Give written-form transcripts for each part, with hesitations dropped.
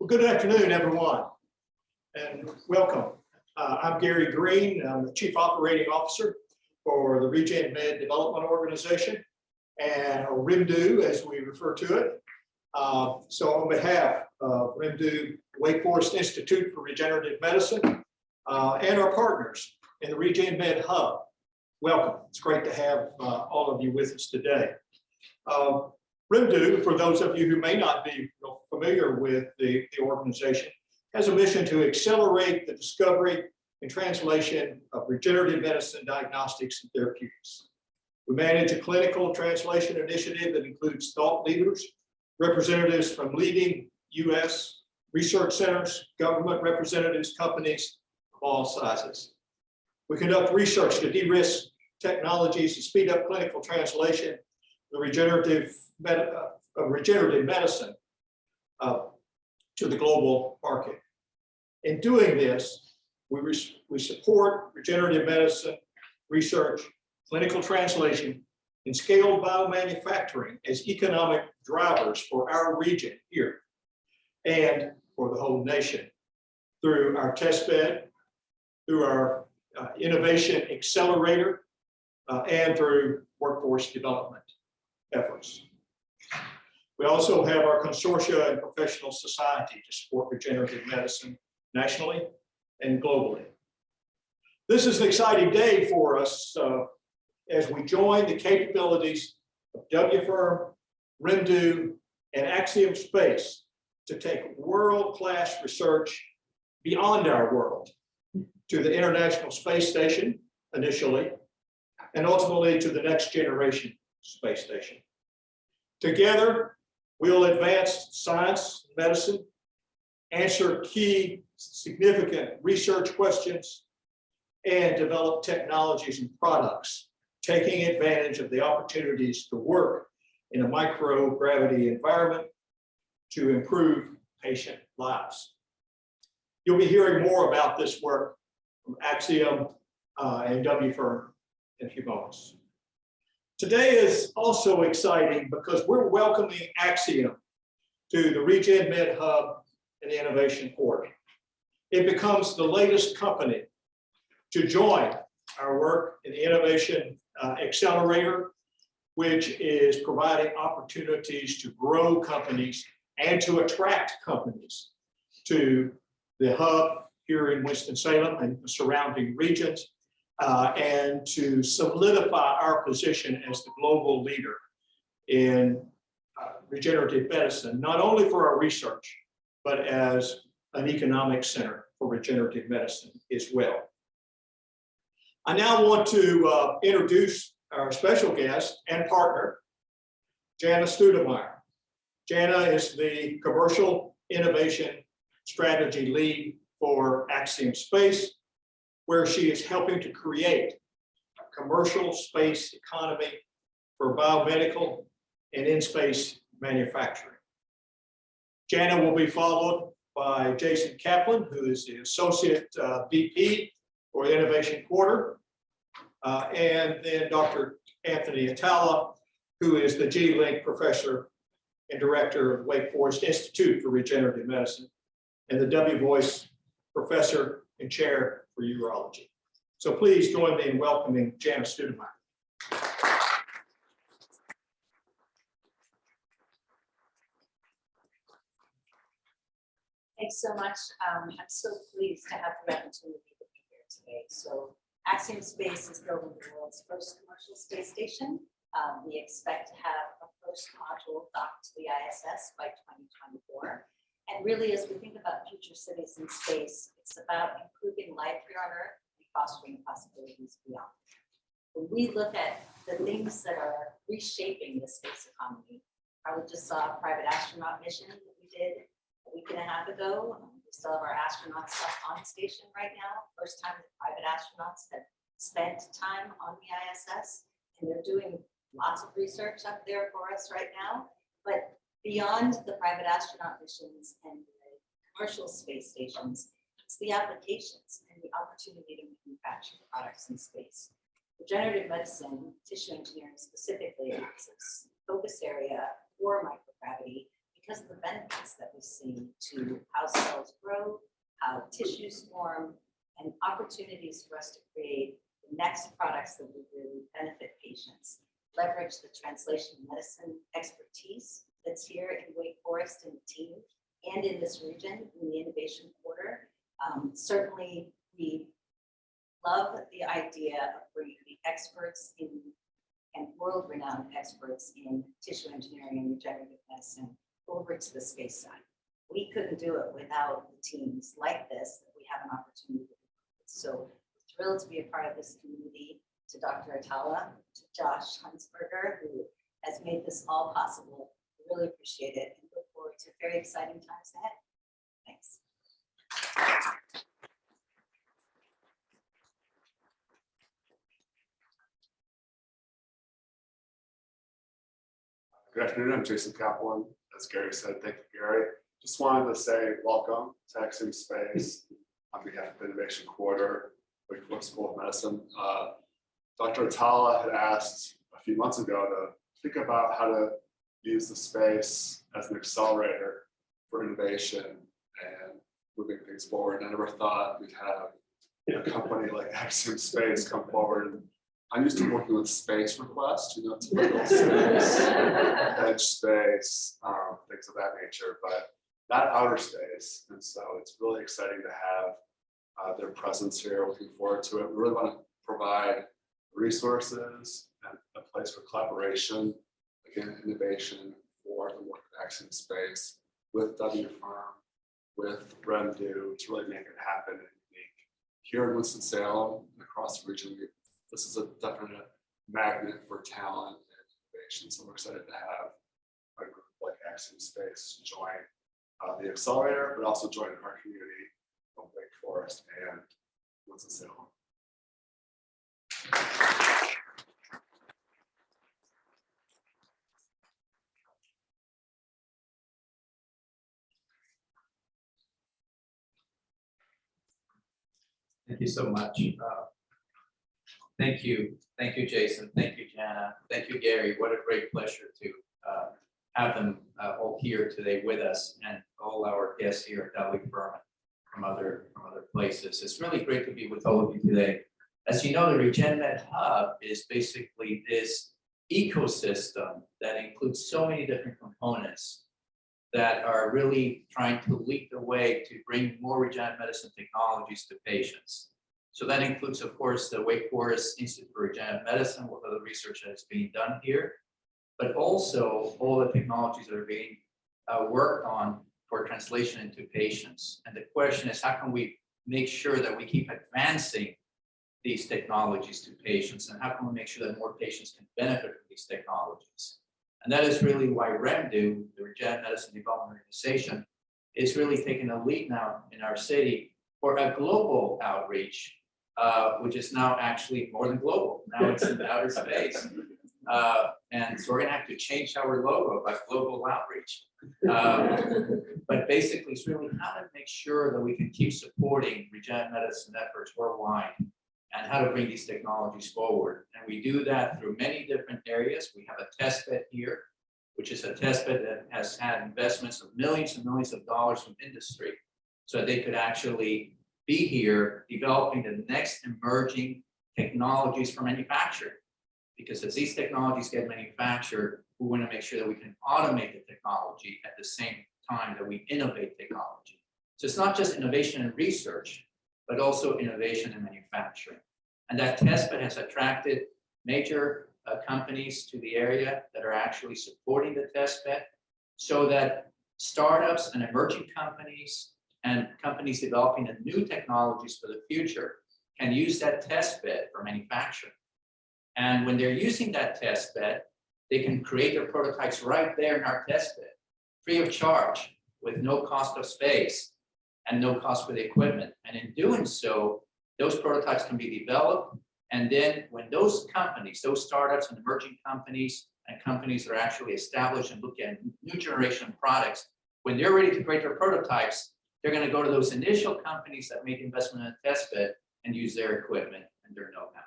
Well, good afternoon, everyone, and welcome. I'm Gary Green. I'm the Chief Operating Officer for the Regen Med Development Organization, and or RIMDU, as we refer to it. So on behalf of RIMDU, Wake Forest Institute for Regenerative Medicine, and our partners in the Regen Med Hub, welcome. It's great to have all of you with us today. RIMDU, for those of you who may not be familiar with the organization, has a mission to accelerate the discovery and translation of regenerative medicine diagnostics and therapeutics. We manage a clinical translation initiative that includes thought leaders, representatives from leading U.S. research centers, government representatives, companies of all sizes. We conduct research to de-risk technologies to speed up clinical translation, the regenerative medicine to the global market. In doing this, we support regenerative medicine research, clinical translation, and scaled biomanufacturing as economic drivers for our region here and for the whole nation through our test bed, through our innovation accelerator, and through workforce development efforts. We also have our consortia and professional society to support regenerative medicine nationally and globally. This is an exciting day for us as we join the capabilities of WFIRM, RIMDU, and Axiom Space to take world-class research beyond our world to the International Space Station initially, and ultimately to the next generation space station. Together, we'll advance science, medicine, answer key significant research questions, and develop technologies and products, taking advantage of the opportunities to work in a microgravity environment to improve patient lives. You'll be hearing more about this work from Axiom and WFIRM in a few moments. Today is also exciting because we're welcoming Axiom to the Regen Med Hub and the Innovation Port. It becomes the latest company to join our work in the Innovation Accelerator, which is providing opportunities to grow companies and to attract companies to the hub here in Winston-Salem and the surrounding regions, and to solidify our position as the global leader in regenerative medicine, not only for our research, but as an economic center for regenerative medicine as well. I now want to introduce our special guest and partner, Jana Studemeyer. Jana is the Commercial Innovation Strategy Lead for Axiom Space, where she is helping to create a commercial space economy for biomedical and in-space manufacturing. Jana will be followed by Jason Kaplan, who is the Associate VP for the Innovation Quarter, and then Dr. Anthony Atala, who is the G-Link Professor and Director of Wake Forest Institute for Regenerative Medicine, and the W-Voice Professor and Chair for Urology. So please join me in welcoming Jana Studemeyer. Thanks so much. I'm so pleased to have the opportunity to be here today. So Axiom Space is building the world's first commercial space station. We expect to have a first module docked to the ISS by 2024. And really, as we think about future cities in space, it's about improving life here on Earth and fostering possibilities beyond. When we look at the things that are reshaping the space economy, probably just saw a private astronaut mission that we did a week and a half ago. We still have our astronauts on station right now. First time that private astronauts have spent time on the ISS, and they're doing lots of research up there for us right now. But beyond the private astronaut missions and the commercial space stations, it's the applications and the opportunity to manufacture products in space. Regenerative medicine, tissue engineering specifically, is a focus area for microgravity because of the benefits that we see to how cells grow, how tissues form, and opportunities for us to create the next products that will really benefit patients. Leverage the translation medicine expertise that's here in Wake Forest and the team and in this region in the innovation quarter. Certainly, we love the idea of bringing the experts in and world-renowned experts in tissue engineering and regenerative medicine over to the space side. We couldn't do it without the teams like this that we have an opportunity to do. So thrilled to be a part of this community, to Dr. Atala, to Josh Huntsberger, who has made this all possible. We really appreciate it and look forward to very exciting times ahead. Thanks. Good afternoon, I'm Jason Kaplan. As Gary said, thank you, Gary. Just wanted to say welcome to Axiom Space on behalf of Innovation Quarter, Wake Forest School of Medicine. Dr. Atala had asked a few months ago to think about how to use the space as an accelerator for innovation and moving things forward. I never thought we'd have a company like Axiom Space come forward. I'm used to working with space requests, typical space, edge space, things of that nature, but not outer space. And so it's really exciting to have their presence here. Looking forward to it. We really want to provide resources and a place for collaboration, again, innovation for the work of Axiom Space with W Firm, with REMDU to really make it happen and unique. Here in Winston-Salem and across the region, this is a definite magnet for talent and innovation. So we're excited to have a group like Axiom Space join the accelerator, but also join our community of Wake Forest and Winston-Salem. Thank you so much. Thank you, Jason. Thank you, Jana. Thank you, Gary. What a great pleasure to have them all here today with us, and all our guests here at W Firm from other places. It's really great to be with all of you today. As you know, the RegenMed Hub is basically this ecosystem that includes so many different components that are really trying to lead the way to bring more regenerative medicine technologies to patients. So that includes, of course, the Wake Forest Institute for Regenerative Medicine, with other research that is being done here, but also all the technologies that are being worked on for translation into patients. And the question is, how can we make sure that we keep advancing these technologies to patients, and how can we make sure that more patients can benefit from these technologies? And that is really why REMDU, the Regenerative Medicine Development Organization, is really taking a lead now in our city for a global outreach, which is now actually more than global. Now it's in outer space. And so we're gonna have to change our logo by global outreach. But basically, it's really how to make sure that we can keep supporting regenerative medicine efforts worldwide, and how to bring these technologies forward. And we do that through many different areas. We have a test bed here, which is a test bed that has had investments of millions and millions of dollars from industry, so they could actually be here developing the next emerging technologies for manufacturing. Because as these technologies get manufactured, we want to make sure that we can automate the technology at the same time that we innovate technology. So it's not just innovation and research, but also innovation and manufacturing. And that test bed has attracted major companies to the area that are actually supporting the test bed, so that startups and emerging companies and companies developing the new technologies for the future can use that test bed for manufacturing. And when they're using that test bed, they can create their prototypes right there in our test bed, free of charge, with no cost of space and no cost for the equipment. And in doing so, those prototypes can be developed. And then when those companies, those startups and emerging companies and companies that are actually established and look at new generation products, when they're ready to create their prototypes, they're going to go to those initial companies that made investment in a test bed and use their equipment and their know-how.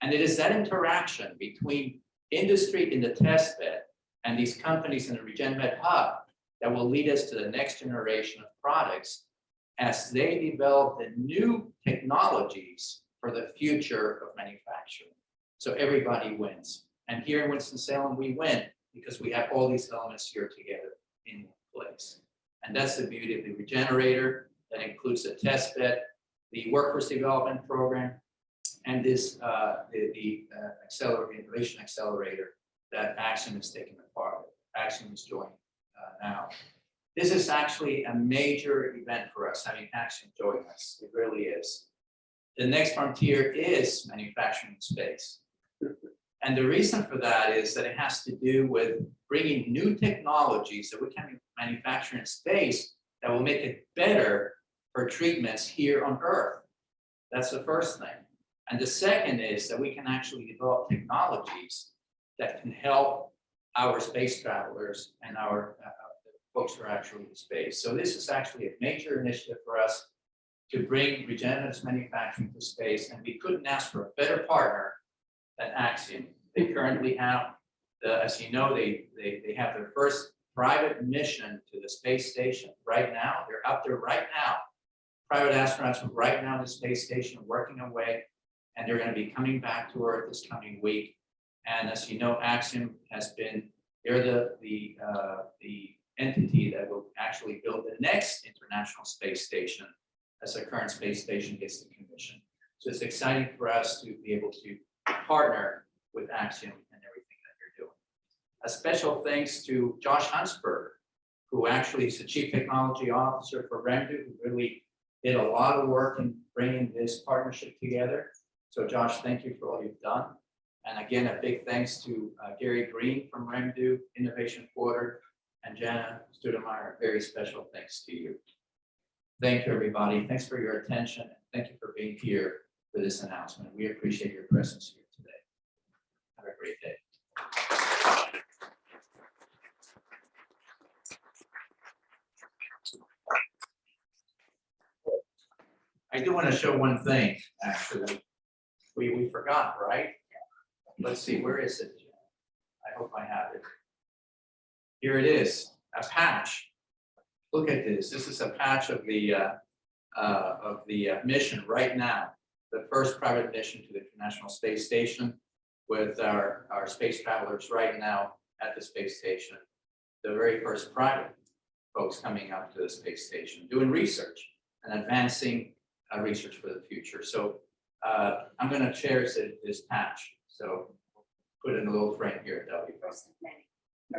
And it is that interaction between industry in the test bed and these companies in the RegenMed Hub that will lead us to the next generation of products as they develop the new technologies for the future of manufacturing. So everybody wins. And here in Winston-Salem, we win because we have all these elements here together in one place. And that's the beauty of the regenerator. That includes the test bed, the workforce development program, and this innovation accelerator that Axiom is taking a part of. Axiom is joining now. This is actually a major event for us, having Axiom join us. It really is. The next frontier is manufacturing space. And the reason for that is that it has to do with bringing new technologies that we can manufacture in space that will make it better for treatments here on Earth. That's the first thing. And the second is that we can actually develop technologies that can help our space travelers and our folks who are actually in space. So this is actually a major initiative for us to bring regenerative manufacturing to space, and we couldn't ask for a better partner than Axiom. They currently have, as you know, they have their first private mission to the space station right now. They're out there right now. Private astronauts are right now in the space station working away, and they're going to be coming back to Earth this coming week. And as you know, Axiom has been, they're the entity that will actually build the next International Space Station as the current space station gets the commission. So it's exciting for us to be able to partner with Axiom and everything that they're doing. A special thanks to Josh Huntsberger, who actually is the Chief Technology Officer for REMDU, who really did a lot of work in bringing this partnership together. So Josh, thank you for all you've done. And again, a big thanks to Gary Green from REMDU Innovation Quarter and Jana Studemeyer. Very special thanks to you. Thank you, everybody. Thanks for your attention. Thank you for being here for this announcement. We appreciate your presence here today. Have a great day. I do want to show one thing, actually. We forgot, right? Let's see, where is it? I hope I have it. Here it is, a patch. Look at this. This is a patch of the mission right now. The first private mission to the International Space Station with our space travelers right now at the space station. The very first private folks coming up to the space station, doing research and advancing research for the future. So I'm going to share this patch. So put it in a little frame here, W.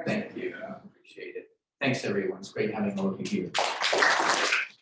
Thank you. Appreciate it. Thanks, everyone. It's great having all of you here.